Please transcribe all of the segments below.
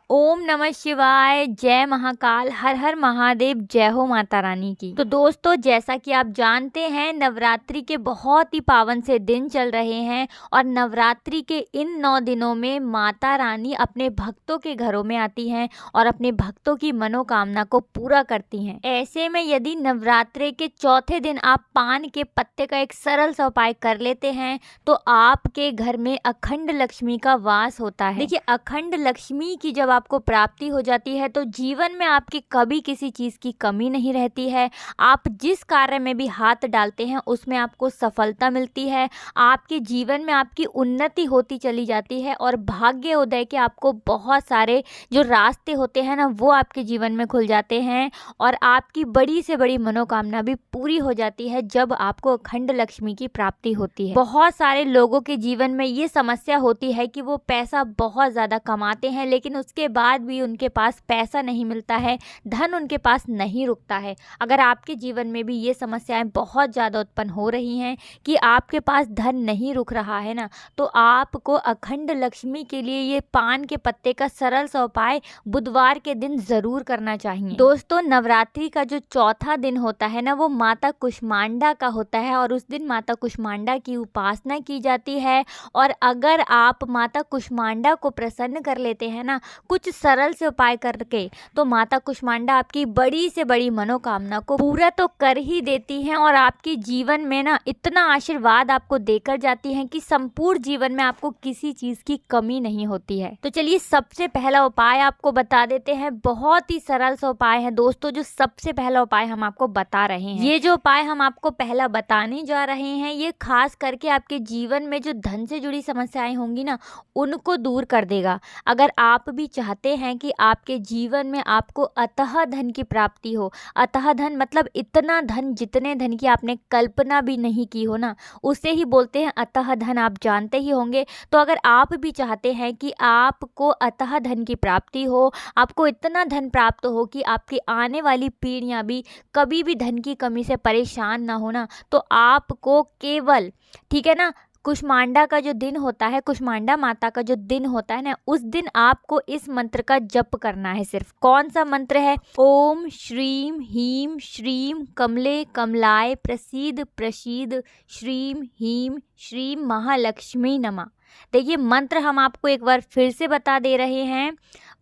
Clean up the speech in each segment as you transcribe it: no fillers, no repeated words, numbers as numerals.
ओम नमः शिवाय, जय महाकाल, हर हर महादेव, जय हो माता रानी की। तो दोस्तों, जैसा कि आप जानते हैं, नवरात्रि के बहुत ही पावन से दिन चल रहे हैं और नवरात्रि के इन 9 दिनों में माता रानी अपने भक्तों के घरों में आती हैं और अपने भक्तों की मनोकामना को पूरा करती हैं। ऐसे में यदि नवरात्रि के चौथे दिन आप पान के पत्ते का एक सरल सा उपाय कर लेते हैं तो आपके घर में अखंड लक्ष्मी का वास होता है। देखिए, अखंड लक्ष्मी की जब आपको प्राप्ति हो जाती है तो जीवन में आपके कभी किसी चीज़ की कमी नहीं रहती है। आप जिस कार्य में भी हाथ डालते हैं उसमें आपको सफलता मिलती है। आपके जीवन में आपकी उन्नति होती चली जाती है और भाग्य उदय के आपको बहुत सारे जो रास्ते होते हैं ना, वो आपके जीवन में खुल जाते हैं और आपकी बड़ी से बड़ी मनोकामना भी पूरी हो जाती है जब आपको अखंड लक्ष्मी की प्राप्ति होती है। बहुत सारे लोगों के जीवन में ये समस्या होती है कि वो पैसा बहुत ज़्यादा कमाते हैं लेकिन उसके बाद भी उनके पास पैसा नहीं मिलता है, धन उनके पास नहीं रुकता है। अगर आपके जीवन में भी ये समस्याएं बहुत ज़्यादा उत्पन्न हो रही हैं कि आपके पास धन नहीं रुक रहा है ना, तो आपको अखंड लक्ष्मी के लिए ये पान के पत्ते का सरल सा उपाय बुधवार के दिन ज़रूर करना चाहिए। दोस्तों, नवरात्रि का जो चौथा दिन होता है ना, वो माता कुष्मांडा का होता है और उस दिन माता कुष्मांडा की उपासना की जाती है। और अगर आप माता कुष्मांडा को प्रसन्न कर लेते हैं ना कुछ सरल से उपाय करके, तो माता कुष्मांडा आपकी बड़ी से बड़ी मनोकामना को पूरा तो कर ही देती हैं और आपके जीवन में ना इतना आशीर्वाद आपको देकर जाती हैं कि संपूर्ण जीवन में आपको किसी चीज़ की कमी नहीं होती है। तो चलिए, सबसे पहला उपाय आपको बता देते हैं। बहुत ही सरल सा उपाय है दोस्तों, जो सबसे पहला उपाय हम आपको बता रहे हैं। ये जो उपाय हम आपको पहला बताने जा रहे हैं, ये खास करके आपके जीवन में जो धन से जुड़ी समस्याएं होंगी ना, उनको दूर कर देगा। अगर आप भी चाहते हैं कि आपके जीवन में आपको अतः धन की प्राप्ति हो, अतः धन मतलब इतना धन जितने धन की आपने कल्पना भी नहीं की हो ना, उसे ही बोलते हैं अतः धन, आप जानते ही होंगे। तो अगर आप भी चाहते हैं कि आपको अतः धन की प्राप्ति हो, आपको इतना धन प्राप्त हो कि आपकी आने वाली पीढ़ियां भी कभी भी धन की कमी से परेशान ना हो ना, तो आपको केवल, ठीक है ना, कुष्मांडा का जो दिन होता है, कुष्मांडा माता का जो दिन होता है ना, उस दिन आपको इस मंत्र का जप करना है। सिर्फ कौन सा मंत्र है? ओम श्रीम ह्रीम श्रीम कमले कमलाय प्रसीद प्रसीद श्रीम ह्रीम श्रीम महालक्ष्मी नमः। देखिए, मंत्र हम आपको एक बार फिर से बता दे रहे हैं।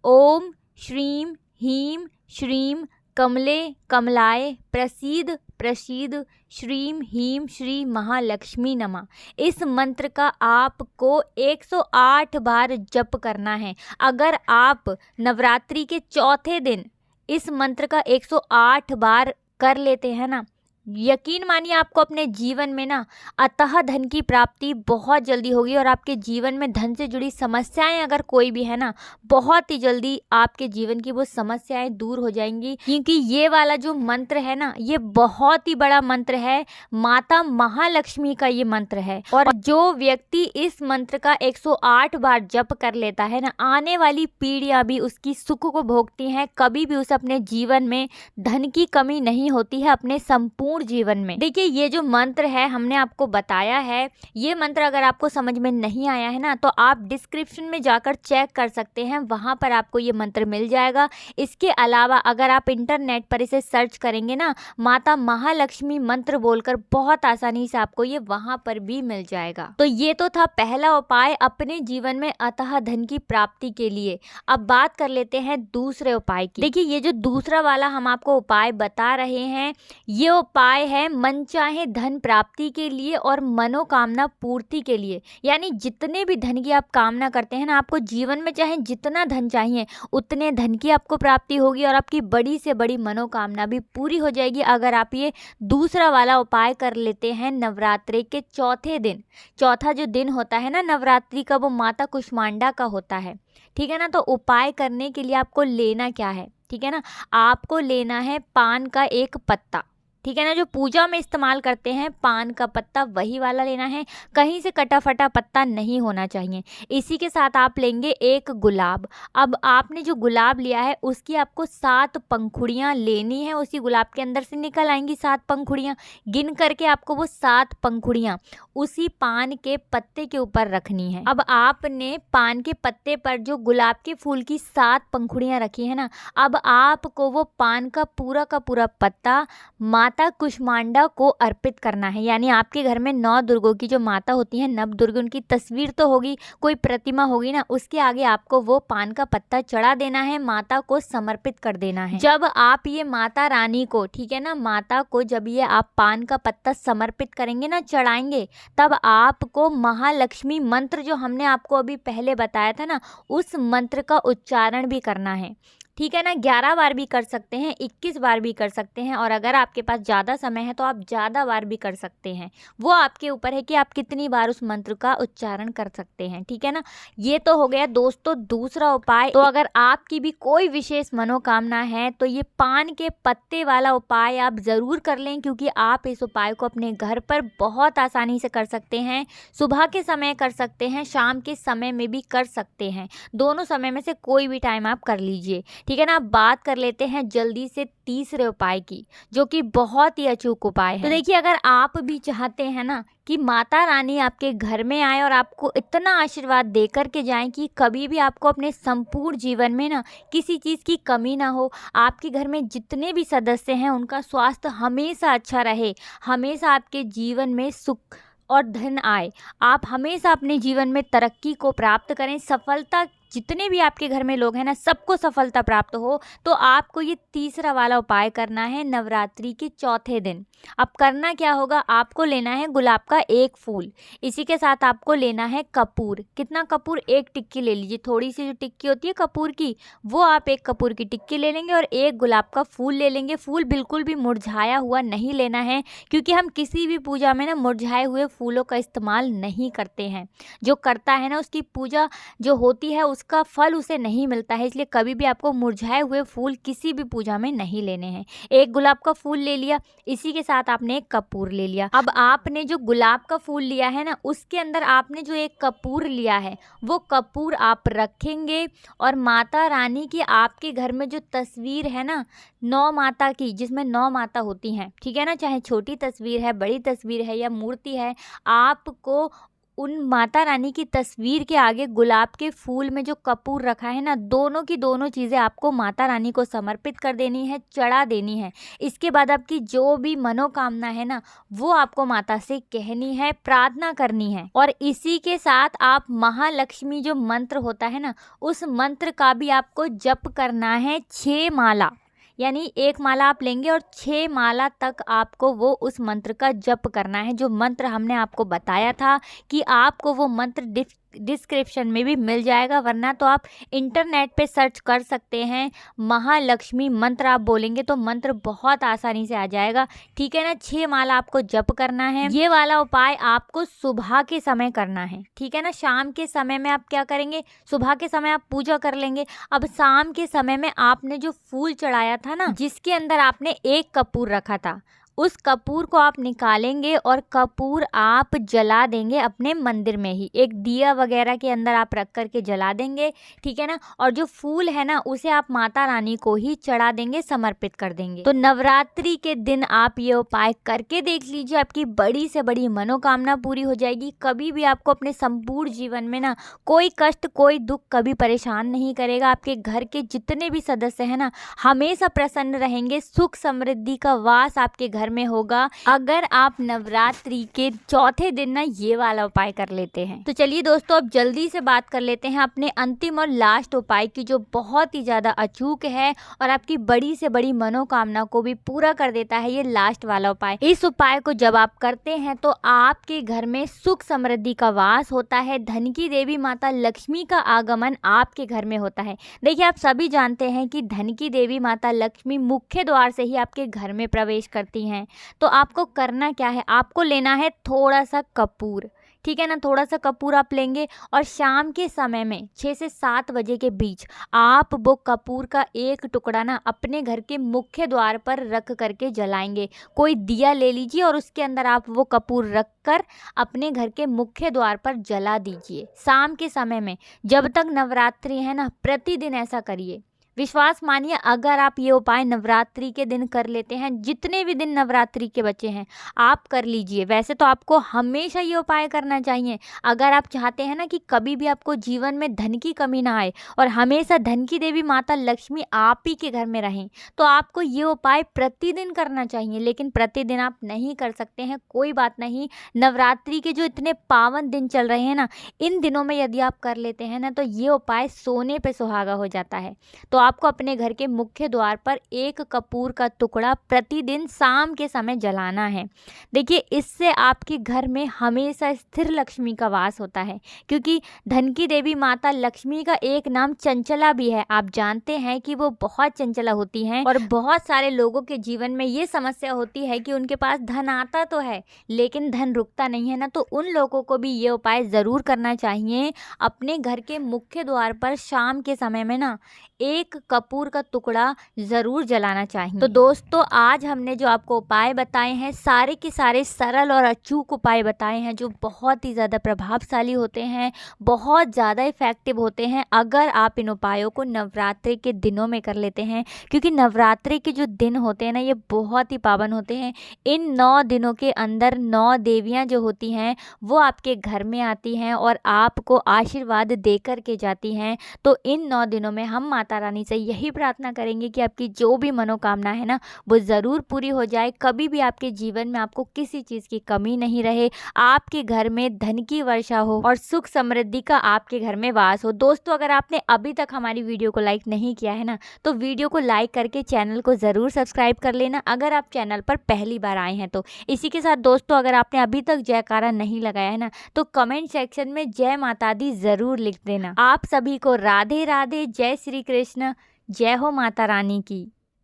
ओम श्रीम ह्रीम श्रीम कमले कमलाय प्रसीद प्रसीद श्रीम ह्रीम श्री महालक्ष्मी नमः। इस मंत्र का आपको 108 बार जप करना है। अगर आप नवरात्रि के चौथे दिन इस मंत्र का 108 बार कर लेते हैं ना, यकीन मानिए आपको अपने जीवन में ना अतः धन की प्राप्ति बहुत जल्दी होगी और आपके जीवन में धन से जुड़ी समस्याएं अगर कोई भी है ना, बहुत ही जल्दी आपके जीवन की वो समस्याएं दूर हो जाएंगी। क्योंकि ये वाला जो मंत्र है ना, ये बहुत ही बड़ा मंत्र है, माता महालक्ष्मी का ये मंत्र है। और जो व्यक्ति इस मंत्र का 108 बार जप कर लेता है ना, आने वाली पीढ़ियां भी उसकी सुख को भोगती हैं, कभी भी उसे अपने जीवन में धन की कमी नहीं होती है अपने संपूर्ण जीवन में। देखिए, ये जो मंत्र है हमने आपको बताया है, ये मंत्र अगर आपको समझ में नहीं आया है ना, तो आप डिस्क्रिप्शन में जाकर चेक कर सकते हैं, वहां पर आपको ये मंत्र मिल जाएगा। इसके अलावा अगर आप इंटरनेट पर इसे सर्च करेंगे ना, माता महालक्ष्मी मंत्र बोलकर, बहुत आसानी से आपको ये वहां पर भी मिल जाएगा। तो ये तो था पहला उपाय अपने जीवन में अतः धन की प्राप्ति के लिए। अब बात कर लेते हैं दूसरे उपाय की। देखिए, ये जो दूसरा वाला हम आपको उपाय बता रहे हैं, ये उपाय है मनचाहे धन प्राप्ति के लिए और मनोकामना पूर्ति के लिए। यानी जितने भी धन की आप कामना करते हैं ना, आपको जीवन में चाहे जितना धन चाहिए उतने धन की आपको प्राप्ति होगी और आपकी बड़ी से बड़ी मनोकामना भी पूरी हो जाएगी अगर आप ये दूसरा वाला उपाय कर लेते हैं नवरात्रि के चौथे दिन। चौथा जो दिन होता है ना नवरात्रि का, वो माता कुष्मांडा का होता है, ठीक है ना। तो उपाय करने के लिए आपको लेना क्या है, ठीक है ना, आपको लेना है पान का एक पत्ता, ठीक है ना। जो पूजा में इस्तेमाल करते हैं पान का पत्ता वही वाला लेना है, कहीं से कटा फटा पत्ता नहीं होना चाहिए। इसी के साथ आप लेंगे एक गुलाब। अब आपने जो गुलाब लिया है उसकी आपको 7 पंखुड़ियाँ लेनी है। उसी गुलाब के अंदर से निकल आएंगी 7 पंखुड़ियाँ। गिन करके आपको वो 7 पंखुड़ियाँ उसी पान के पत्ते के ऊपर रखनी है। अब आपने पान के पत्ते पर जो गुलाब के फूल की 7 पंखुड़ियाँ रखी है ना, अब आपको वो पान का पूरा पत्ता माता कुष्मांडा को अर्पित करना है। यानी आपके घर में 9 दुर्गों की जो माता होती हैं, नव दुर्गे, उनकी तस्वीर तो होगी, कोई प्रतिमा होगी ना, उसके आगे आपको वो पान का पत्ता चढ़ा देना है, माता को समर्पित कर देना है। जब आप ये माता रानी को, ठीक है ना, माता को जब ये आप पान का पत्ता समर्पित करेंगे ना, चढ़ाएंगे, तब आपको महालक्ष्मी मंत्र जो हमने आपको अभी पहले बताया था ना, उस मंत्र का उच्चारण भी करना है। ठीक है ना। 11 बार भी कर सकते हैं, 21 बार भी कर सकते हैं, और अगर आपके पास ज़्यादा समय है तो आप ज़्यादा बार भी कर सकते हैं। वो आपके ऊपर है कि आप कितनी बार उस मंत्र का उच्चारण कर सकते हैं। ठीक है ना। ये तो हो गया दोस्तों दूसरा उपाय। तो अगर आपकी भी कोई विशेष मनोकामना है तो ये पान के पत्ते वाला उपाय आप ज़रूर कर लें, क्योंकि आप इस उपाय को अपने घर पर बहुत आसानी से कर सकते हैं। सुबह के समय कर सकते हैं, शाम के समय में भी कर सकते हैं। दोनों समय में से कोई भी टाइम आप कर लीजिए। ठीक है ना। अब बात कर लेते हैं जल्दी से तीसरे उपाय की, जो कि बहुत ही अचूक उपाय है। तो देखिए, अगर आप भी चाहते हैं ना कि माता रानी आपके घर में आए और आपको इतना आशीर्वाद दे कर के जाएं कि कभी भी आपको अपने संपूर्ण जीवन में ना किसी चीज़ की कमी ना हो, आपके घर में जितने भी सदस्य हैं उनका स्वास्थ्य हमेशा अच्छा रहे, हमेशा आपके जीवन में सुख और धन आए, आप हमेशा अपने जीवन में तरक्की को प्राप्त करें, सफलता, जितने भी आपके घर में लोग हैं ना, सबको सफलता प्राप्त हो, तो आपको ये तीसरा वाला उपाय करना है नवरात्रि के चौथे दिन। अब करना क्या होगा, आपको लेना है गुलाब का एक फूल, इसी के साथ आपको लेना है कपूर। कितना कपूर, एक टिक्की ले लीजिए, थोड़ी सी जो टिक्की होती है कपूर की, वो आप एक कपूर की टिक्की ले लेंगे, और एक गुलाब का फूल ले लेंगे। फूल बिल्कुल भी मुरझाया हुआ नहीं लेना है, क्योंकि हम किसी भी पूजा में ना मुरझाए हुए फूलों का इस्तेमाल नहीं करते हैं। जो करता है ना, उसकी पूजा जो होती है उसका फल उसे नहीं मिलता है, इसलिए कभी भी आपको मुरझाए हुए फूल किसी भी पूजा में नहीं लेने हैं। एक गुलाब का फूल ले लिया, इसी के साथ आपने एक कपूर ले लिया। अब आपने जो गुलाब का फूल लिया है ना, उसके अंदर आपने जो एक कपूर लिया है, वो कपूर आप रखेंगे, और माता रानी की आपके घर में जो तस्वीर है ना 9 माता की, जिसमें 9 माता होती हैं, ठीक है ना, चाहे छोटी तस्वीर है, बड़ी तस्वीर है या मूर्ति है, आपको उन माता रानी की तस्वीर के आगे गुलाब के फूल में जो कपूर रखा है ना, दोनों की दोनों चीज़ें आपको माता रानी को समर्पित कर देनी है, चढ़ा देनी है। इसके बाद आपकी जो भी मनोकामना है ना, वो आपको माता से कहनी है, प्रार्थना करनी है। और इसी के साथ आप महालक्ष्मी जो मंत्र होता है ना, उस मंत्र का भी आपको जप करना है 6 माला। यानी एक माला आप लेंगे और 6 माला तक आपको वो उस मंत्र का जप करना है, जो मंत्र हमने आपको बताया था कि आपको वो मंत्र डिस्क्रिप्शन में भी मिल जाएगा, वरना तो आप इंटरनेट पे सर्च कर सकते हैं। महालक्ष्मी मंत्र आप बोलेंगे तो मंत्र बहुत आसानी से आ जाएगा। ठीक है ना। 6 माला आपको जप करना है। ये वाला उपाय आपको सुबह के समय करना है। ठीक है ना। शाम के समय में आप क्या करेंगे, सुबह के समय आप पूजा कर लेंगे। अब शाम के समय में आपने जो फूल चढ़ाया था ना, जिसके अंदर आपने एक कपूर रखा था, उस कपूर को आप निकालेंगे और कपूर आप जला देंगे अपने मंदिर में ही, एक दिया वगैरह के अंदर आप रख करके जला देंगे। ठीक है ना। और जो फूल है ना, उसे आप माता रानी को ही चढ़ा देंगे, समर्पित कर देंगे। तो नवरात्रि के दिन आप ये उपाय करके देख लीजिए, आपकी बड़ी से बड़ी मनोकामना पूरी हो जाएगी। कभी भी आपको अपने संपूर्ण जीवन में ना कोई कष्ट, कोई दुख कभी परेशान नहीं करेगा। आपके घर के जितने भी सदस्य हैं ना, हमेशा प्रसन्न रहेंगे, सुख समृद्धि का वास आपके घर में होगा, अगर आप नवरात्रि के चौथे दिन ना ये वाला उपाय कर लेते हैं। तो चलिए दोस्तों, अब जल्दी से बात कर लेते हैं अपने अंतिम और लास्ट उपाय की, जो बहुत ही ज्यादा अचूक है और आपकी बड़ी से बड़ी मनोकामना को भी पूरा कर देता है। ये लास्ट वाला उपाय, इस उपाय को जब आप करते हैं तो आपके घर में सुख समृद्धि का वास होता है, धन की देवी माता लक्ष्मी का आगमन आपके घर में होता है। देखिए, आप सभी जानते हैं कि धन की देवी माता लक्ष्मी मुख्य द्वार से ही आपके घर में प्रवेश करती हैं। तो आपको करना क्या है, आपको लेना है थोड़ा सा कपूर। ठीक है ना। थोड़ा सा कपूर आप लेंगे और शाम के समय में 6 से 7 बजे के बीच आप वो कपूर का एक टुकड़ा ना अपने घर के मुख्य द्वार पर रख करके जलाएंगे। कोई दिया ले लीजिए और उसके अंदर आप वो कपूर रख कर अपने घर के मुख्य द्वार पर जला दीजिए शाम के समय में। जब तक नवरात्रि है ना, प्रतिदिन ऐसा करिए। विश्वास मानिए, अगर आप ये उपाय नवरात्रि के दिन कर लेते हैं, जितने भी दिन नवरात्रि के बचे हैं आप कर लीजिए। वैसे तो आपको हमेशा ये उपाय करना चाहिए। अगर आप चाहते हैं ना कि कभी भी आपको जीवन में धन की कमी ना आए और हमेशा धन की देवी माता लक्ष्मी आप ही के घर में रहें, तो आपको ये उपाय प्रतिदिन करना चाहिए। लेकिन प्रतिदिन आप नहीं कर सकते हैं, कोई बात नहीं। नवरात्रि के जो इतने पावन दिन चल रहे हैं ना, इन दिनों में यदि आप कर लेते हैं ना, तो ये उपाय सोने पे सुहागा हो जाता है। तो आपको अपने घर के मुख्य द्वार पर एक कपूर का टुकड़ा प्रतिदिन शाम के समय जलाना है। देखिए, इससे आपके घर में हमेशा स्थिर लक्ष्मी का वास होता है, क्योंकि धन की देवी माता लक्ष्मी का एक नाम चंचला भी है। आप जानते हैं कि वो बहुत चंचला होती हैं और बहुत सारे लोगों के जीवन में ये समस्या होती है कि उनके पास धन आता तो है लेकिन धन रुकता नहीं है ना। तो उन लोगों को भी ये उपाय ज़रूर करना चाहिए। अपने घर के मुख्य द्वार पर शाम के समय में ना एक कपूर का टुकड़ा ज़रूर जलाना चाहिए। तो दोस्तों, आज हमने जो आपको उपाय बताए हैं, सारे के सारे सरल और अचूक उपाय बताए हैं, जो बहुत ही ज़्यादा प्रभावशाली होते हैं, बहुत ज़्यादा इफ़ेक्टिव होते हैं अगर आप इन उपायों को नवरात्रि के दिनों में कर लेते हैं। क्योंकि नवरात्रि के जो दिन होते हैं ना, ये बहुत ही पावन होते हैं। इन 9 दिनों के अंदर 9 देवियाँ जो होती हैं वो आपके घर में आती हैं और आपको आशीर्वाद दे कर के जाती हैं। तो इन 9 दिनों में हम माता रानी से यही प्रार्थना करेंगे कि आपकी जो भी मनोकामना है ना, वो ज़रूर पूरी हो जाए। कभी भी आपके जीवन में आपको किसी चीज़ की कमी नहीं रहे, आपके घर में धन की वर्षा हो और सुख समृद्धि का आपके घर में वास हो। दोस्तों, अगर आपने अभी तक हमारी वीडियो को लाइक नहीं किया है ना, तो वीडियो को लाइक करके चैनल को ज़रूर सब्सक्राइब कर लेना, अगर आप चैनल पर पहली बार आए हैं तो। इसी के साथ दोस्तों, अगर आपने अभी तक जयकारा नहीं लगाया है ना, तो कमेंट सेक्शन में जय माता दी ज़रूर लिख देना। आप सभी को राधे राधे, जय श्री कृष्ण, जय हो माता रानी की।